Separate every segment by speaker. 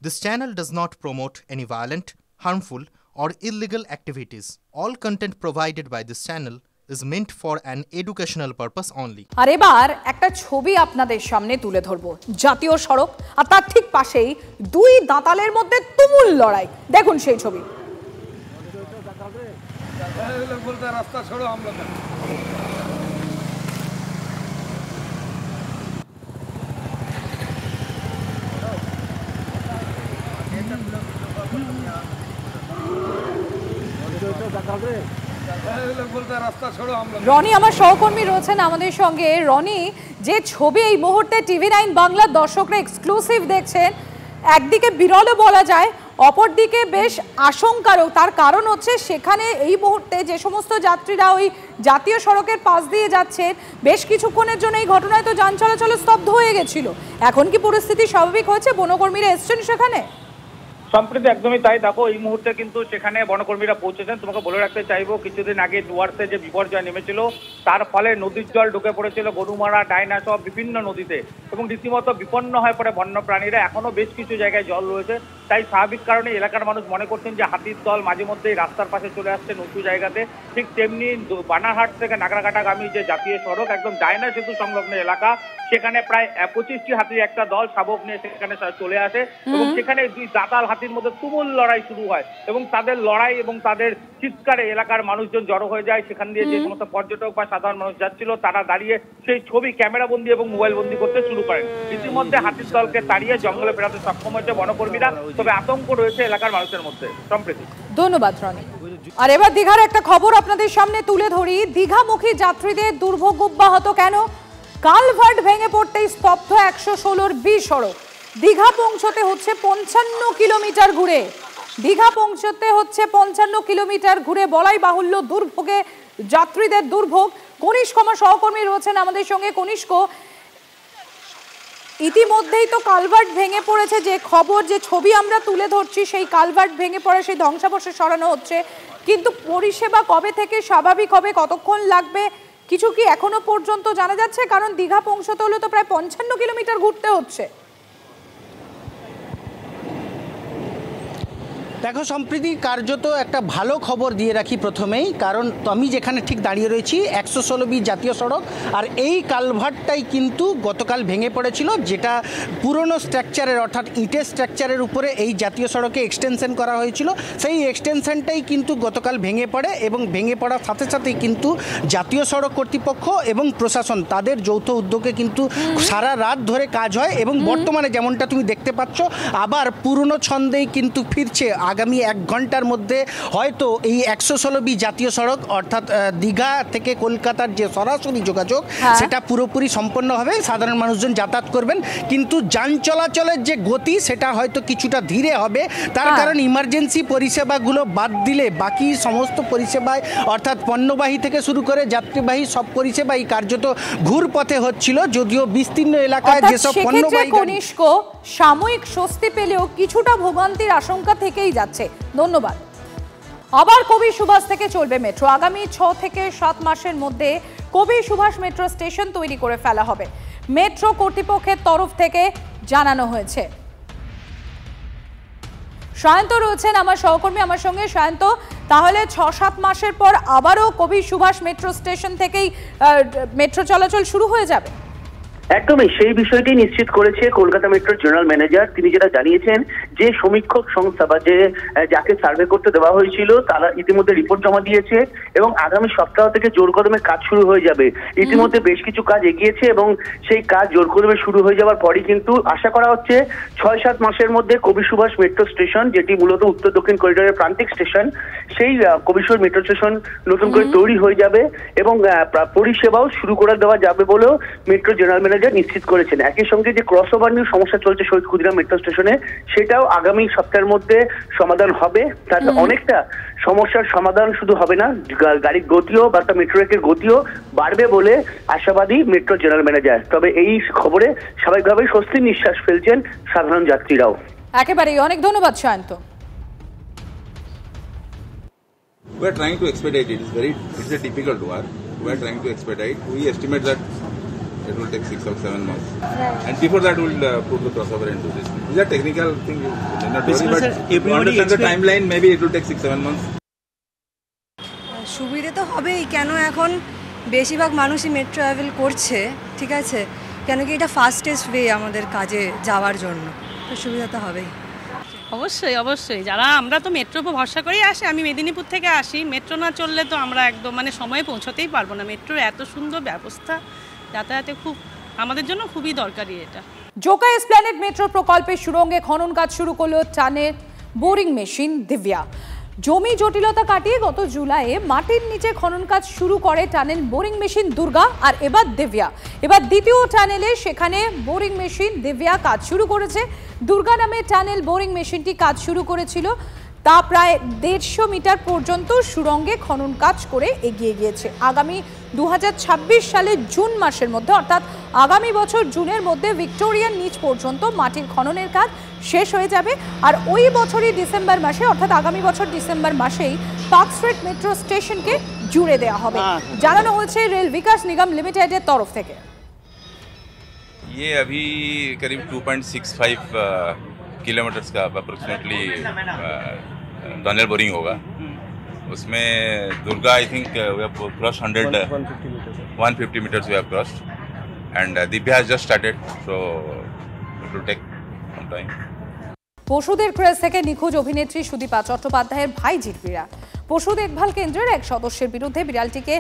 Speaker 1: This channel does not promote any violent, harmful, or illegal activities. All content provided by this channel is meant for an educational purpose only.
Speaker 2: আর এবার একটা ছবি আপনাদের সামনে তুলে ধরবো। জাতীয় সড়ক আর তার ঠিক পাশেই দুই দাঁতালের মধ্যে তুমুল লড়াই। দেখুন সেই ছবি। রাস্তা ছাড়ো আমরা রনি আমার সহকর্মী রয়েছেন আমাদের সঙ্গে। রনি, যে ছবি এই মুহূর্তে TV9 বাংলার দর্শকরা এক্সক্লুসিভ দেখছেন, একদিকে বিরলও বলা যায়, অপরদিকে বেশ আশঙ্কারও। তার কারণ হচ্ছে সেখানে এই মুহূর্তে যে সমস্ত যাত্রীরা ওই জাতীয় সড়কের পাশ দিয়ে যাচ্ছেন, বেশ কিছুক্ষণের জন্য এই ঘটনায় তো যান চলাচল স্তব্ধ হয়ে গেছিল। এখন কি পরিস্থিতি স্বাভাবিক হয়েছে? বনকর্মীরা এসছেন সেখানে?
Speaker 3: সম্প্রতি একদমই তাই। দেখো, এই মুহূর্তে কিন্তু সেখানে বনকর্মীরা পৌঁছেছেন। তোমাকে বলে রাখতে চাইবো, কিছুদিন আগে ডুয়ার্সে যে বিপর্যয় নেমেছিল, তার ফলে নদীর জল ঢুকে পড়েছিল গরুমারা, ডায়না সহ বিভিন্ন নদীতে, এবং রীতিমতো বিপন্ন হয়ে পড়ে বন্যপ্রাণীরা। এখনো বেশ কিছু জায়গায় জল রয়েছে, তাই স্বাভাবিক কারণে এলাকার মানুষ মনে করছেন যে হাতির দল মাঝে মধ্যেই রাস্তার পাশে চলে আসছে উঁচু জায়গাতে। ঠিক তেমনি বানারহাট থেকে নাগরাকাটাগামী যে জাতীয় সড়ক, একদম ডায়না সেতু সংলগ্ন এলাকা, সেখানে প্রায় 25টি হাতির একটা দল শাবক নিয়ে সেখানে চলে আসে, এবং সেখানে দুই দাঁতাল হাতির মধ্যে তুমুল লড়াই শুরু হয়, এবং তাদের লড়াই এবং তাদের চিৎকারে এলাকার মানুষজন জড়ো হয়ে যায়। সেখান দিয়ে যে সমস্ত পর্যটক বা সাধারণ মানুষ যাচ্ছিল, তারা দাঁড়িয়ে সেই ছবি ক্যামেরা বন্দি এবং মোবাইল বন্দি করতে শুরু করেন। ইতিমধ্যে হাতির দলকে তাড়িয়ে জঙ্গলে ফেরাতে সক্ষম হয়েছে বনকর্মীরা, তবে আতঙ্ক রয়েছে এলাকার মানুষের মধ্যে। সম্প্রীতি।
Speaker 2: ধন্যবাদ রনি। আর এবার দীঘার একটা খবর আপনাদের সামনে তুলে ধরি। দীঘামুখী যাত্রীদের দুর্ভোগ অব্যাহত কেন? কালভার্ট ভেঙে পড়তেই স্তব্ধ 116 বি সড়ক। দীঘা পৌঁছতে হচ্ছে 55 কিলোমিটার ঘুরে। দীঘা পৌঁছতে হচ্ছে 55 কিলোমিটার ঘুরে। বলাই বাহুল্য দুর্ভোগে যাত্রীদের দুর্ভোগ। কনিষ্ক আমার সহকর্মী রয়েছেন আমাদের সঙ্গে। কনিষ্ক, ইতিমধ্যেই তো কালভার্ট ভেঙে পড়েছে, যে খবর, যে ছবি আমরা তুলে ধরছি, সেই কালভার্ট ভেঙে পড়ে সেই ধ্বংসাবশেষ সরানো হচ্ছে, কিন্তু পরিষেবা কবে থেকে স্বাভাবিক হবে, কতক্ষণ লাগবে, কিছু কি এখনো পর্যন্ত জানা যাচ্ছে? কারণ দীঘা পৌঁছতে হলে তো প্রায় 55 কিলোমিটার ঘুরতে হচ্ছে।
Speaker 4: দেখো সম্প্রীতি, কার্যত একটা ভালো খবর দিয়ে রাখি প্রথমেই, কারণ আমি যেখানে ঠিক দাঁড়িয়ে রয়েছি 116 বি জাতীয় সড়ক, আর এই কালভার্টটাই কিন্তু গতকাল ভেঙে পড়েছিল, যেটা পুরনো স্ট্রাকচারের অর্থাৎ ইটের স্ট্রাকচারের উপরে এই জাতীয় সড়কে এক্সটেনশন করা হয়েছিল। সেই এক্সটেনশনটাই কিন্তু গতকাল ভেঙে পড়ে, এবং ভেঙে পড়ার সাথে সাথেই কিন্তু জাতীয় সড়ক কর্তৃপক্ষ এবং প্রশাসন তাদের যৌথ উদ্যোগে কিন্তু সারা রাত ধরে কাজ হয়, এবং বর্তমানে যেমনটা তুমি দেখতে পাচ্ছ, আবার পুরনো ছন্দেই কিন্তু ফিরছে। আগামী 1 ঘন্টার মধ্যে হয়তো এই 116 বি জাতীয় সড়ক অর্থাৎ দীঘা থেকে কলকাতার যে সরাসরি যোগাযোগ, সেটা পুরোপুরি সম্পন্ন হবে, সাধারণ মানুষজন যাতায়াত করবেন। কিন্তু যান চলাচলের যে গতি, সেটা হয়তো কিছুটা ধীরে হবে। তার কারণ ইমার্জেন্সি পরিষেবাগুলো বাদ দিলে বাকি সমস্ত পরিষেবায়, অর্থাৎ পণ্যবাহী থেকে শুরু করে যাত্রীবাহী সব পরিষেবাই কার্যত ঘুরপথে হচ্ছিল, যদিও বিস্তীর্ণ এলাকায় যেসব পণ্যবাহী
Speaker 2: কনিষ্ক সাময়িক স্বস্তি পেলেও কিছুটা ভোগান্তির আশঙ্কা থেকেই যাচ্ছে। ধন্যবাদ। আবার কবি সুভাষ থেকে চলবে মেট্রো। আগামী 6 থেকে 7 মাসের মধ্যে কবি সুভাষ মেট্রো স্টেশন তৈরি করে ফেলা হবে, মেট্রো কর্তৃপক্ষের তরফ থেকে জানানো হয়েছে। সায়ন্ত রয়েছেন আমার সহকর্মী আমার সঙ্গে। সায়ন্ত, তাহলে 6-7 মাসের পর আবারও কবি সুভাষ মেট্রো স্টেশন থেকেই মেট্রো চলাচল শুরু হয়ে যাবে?
Speaker 5: একদমই সেই বিষয়টি নিশ্চিত করেছে কলকাতা মেট্রোর জেনারেল ম্যানেজার। তিনি যেটা জানিয়েছেন যে সমীক্ষক সংস্থা বা যাকে সার্ভে করতে দেওয়া হয়েছিল, তারা ইতিমধ্যে রিপোর্ট জমা দিয়েছে, এবং আগামী সপ্তাহ থেকে জোর কদমে কাজ শুরু হয়ে যাবে। ইতিমধ্যে বেশ কিছু কাজ এগিয়েছে, এবং সেই কাজ জোর কদমে শুরু হয়ে যাওয়ার পরই কিন্তু আশা করা হচ্ছে 6-7 মাসের মধ্যে কবি সুভাষ মেট্রো স্টেশন, যেটি মূলত উত্তর দক্ষিণ করিডোরের প্রান্তিক স্টেশন, সেই কবি সুভাষ মেট্রো স্টেশন নতুন করে তৈরি হয়ে যাবে, এবং পরিষেবাও শুরু করে দেওয়া যাবে বলেও মেট্রো জেনারেল ম্যানেজার নিশ্চিত করেছেন। একই সঙ্গে যে ক্রস ওভার নিয়ে সমস্যা চলছে শহীদ ক্ষুদিরাম মেট্রো স্টেশনে, সেটাও আগামী সপ্তাহের মধ্যে সমাধান হবে। তাতে অনেকটা সমস্যার সমাধান শুধু হবে না, গাড়ির গতিও বা মেট্রো রেকের গতিও বাড়বে বলে আশাবাদী মেট্রো জেনারেল ম্যানেজার। তবে এই খবরে স্বাভাবিকভাবেই স্বস্তির নিঃশ্বাস ফেলছেন সাধারণ যাত্রীরাও।
Speaker 2: একেবারেই, অনেক ধন্যবাদ Sayanta.
Speaker 6: We are trying to expedite it. It's a difficult work. We are trying to expedite. We estimate that it will take 6 or 7 months. And before that, we'll put the crossover and do this. These are technical things. Not worry, but to understand the timeline, maybe it will take 6-7 months.
Speaker 7: সুবিধে তো হবেই, কেন এখন বেশিরভাগ মানুষই metro travel করছে, ঠিক আছে, কেন কি এটা ফাস্টেস্ট ওয়ে আমাদের কাজে যাওয়ার জন্য, তো সুবিধা তো হবেই।
Speaker 8: অবশ্যই অবশ্যই, যারা আমরা তো মেট্রোর উপর ভরসা করেই আসি, আমি মেদিনীপুর থেকে আসি, মেট্রো না চললে তো আমরা একদম মানে সময়ে পৌঁছতেই পারবো না। মেট্রোর এত সুন্দর ব্যবস্থা, যাতায়াতে খুব আমাদের জন্য খুবই দরকারি এটা।
Speaker 2: জোকা এসপ্ল্যানেড মেট্রো প্রকল্পের সুড়ঙ্গে খনন কাজ শুরু করলো টানের বোরিং মেশিন দিব্যা। জমি জটিলতা কাটিয়ে গত জুলাইয়ে মাটির নিচে খনন কাজ শুরু করে টানেল বোরিং মেশিন দুর্গা, আর এবার দিব্যা। এবার দ্বিতীয় টানেলে সেখানে বোরিং মেশিন দিব্যা কাজ শুরু করেছে। দুর্গা নামে টানেল বোরিং মেশিনটি কাজ শুরু করেছিল, তা প্রায় 150 মিটার পর্যন্ত সুড়ঙ্গে খনন কাজ করে এগিয়ে গিয়েছে। আগামী 2026 সালের জুন মাসের মধ্যে, অর্থাৎ আগামী বছর জুনের মধ্যে ভিক্টোরিয়ার নিচ পর্যন্ত মাটির খননের কাজ শেষ হয়ে যাবে। আর ওই বছরই ডিসেম্বর মাসে, অর্থাৎ আগামী বছর ডিসেম্বর মাসেই পার্ক স্ট্রিট মেট্রো স্টেশনকে জুড়ে দেওয়া হবে, জানানো হয়েছে রেল বিকাশ নিগম লিমিটেডের তরফ থেকে।
Speaker 9: ये अभी करीब 2.65 किलोमीटर्स का अप्रोक्सीमेटली टनल बोरिंग होगा। उसमें Durga I think we have crossed 150 metres we have crossed and Divya has just started, so it will take some time.
Speaker 2: পশুদের ক্রেজ থেকে নিখোঁজ অভিনেত্রী সুদীপা চট্টোপাধ্যায়ের ভাই জিতবিরা। পশু দেখভাল কেন্দ্রের এক সদস্যের বিরুদ্ধে বিড়ালটিকে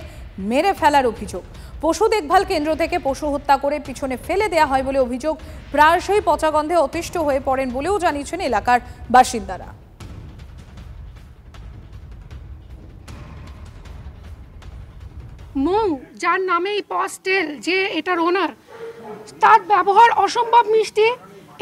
Speaker 2: মেরে ফেলার অভিযোগ। পশু দেখভাল কেন্দ্র থেকে পশু হত্যা করে পিছনে ফেলে দেওয়া হয় বলে অভিযোগ। প্রায়শই পচা গন্ধে অতিষ্ঠ হয়ে পড়েন বলেও জানিয়েছেন এলাকার বাসিন্দারা।
Speaker 10: মৌ, যার নামে এই পস্টেল, যে এটার ওনার, তার ব্যবহার অসম্ভব মিষ্টি,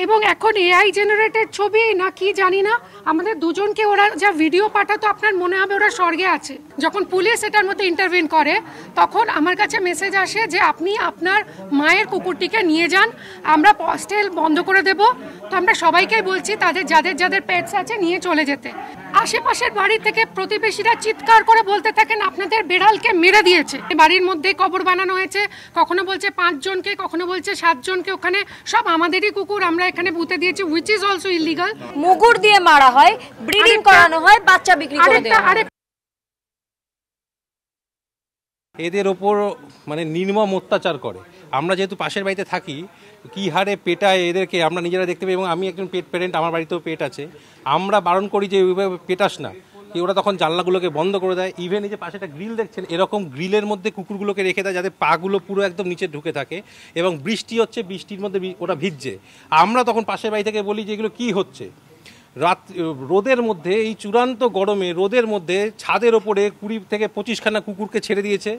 Speaker 10: এবং এখন এআই জেনারেটেড ছবি না কি জানি না, আমাদের দুজনকে ওরা যা ভিডিও পাঠাতো আপনার মনে হবে ওরা স্বর্গে আছে। যখন পুলিশ এটার মধ্যে ইন্টারভিন করে তখন আমার কাছে মেসেজ আসে যে আপনি আপনার মায়ের কুকুরটিকে নিয়ে যান, আমরা পস্টেল বন্ধ করে দেব। তো আমরা সবাইকেই বলছি তাদের যাদের পেটস আছে নিয়ে চলে যেতে। আশেপাশের বাড়ি থেকে প্রতিবেশীরা চিৎকার করে বলতে থাকেন আপনাদের বেড়ালকে মেরে দিয়েছে। বাড়ির মধ্যে কবর বানানো হয়েছে, কখনো বলছে 5 জনকে, কখনো বলছে 7 জনকে, ওখানে সব আমাদেরই কুকুর আমরা এখানে পুঁতে দিয়েছি, হুইচ ইজ অলসো ইলিগাল।
Speaker 7: মুগুর দিয়ে মারা হয়, ব্রিডিং করানো হয়, বাচ্চা বিক্রি করে দেওয়া হয়।
Speaker 11: এদের ওপর মানে নির্মম অত্যাচার করে। আমরা যেহেতু পাশের বাড়িতে থাকি, কি হারে পেটায় এদেরকে আমরা নিজেরা দেখতে পাই, এবং আমি একজন পেট প্যারেন্ট, আমার বাড়িতেও পেট আছে। আমরা বারণ করি যে ওইভাবে পেটাস না, কি ওরা তখন জানলাগুলোকে বন্ধ করে দেয়। ইভেন এই যে পাশে একটা গ্রিল দেখছেন, এরকম গ্রিলের মধ্যে কুকুরগুলোকে রেখে দেয় যাতে পাগুলো পুরো একদম নিচে ঢুকে থাকে, এবং বৃষ্টি হচ্ছে, বৃষ্টির মধ্যে ওরা ভিজছে। আমরা তখন পাশের বাড়ি থেকে বলি যে এগুলো কী হচ্ছে। রোদের মধ্যে, এই চূড়ান্ত গরমে রোদের মধ্যে ছাদের ওপরে 20 থেকে 25খানা কুকুরকে ছেড়ে দিয়েছে,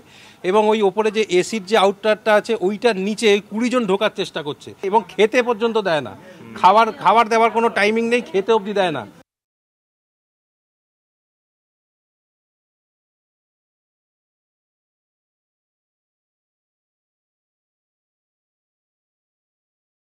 Speaker 11: এবং ওই ওপরে যে এসির যে আউটটারটা আছে ওইটার নিচে 20 জন ঢোকার চেষ্টা করছে, এবং খেতে পর্যন্ত দেয় না। খাবার দেওয়ার কোনো টাইমিং নেই, খেতে অবধি দেয় না।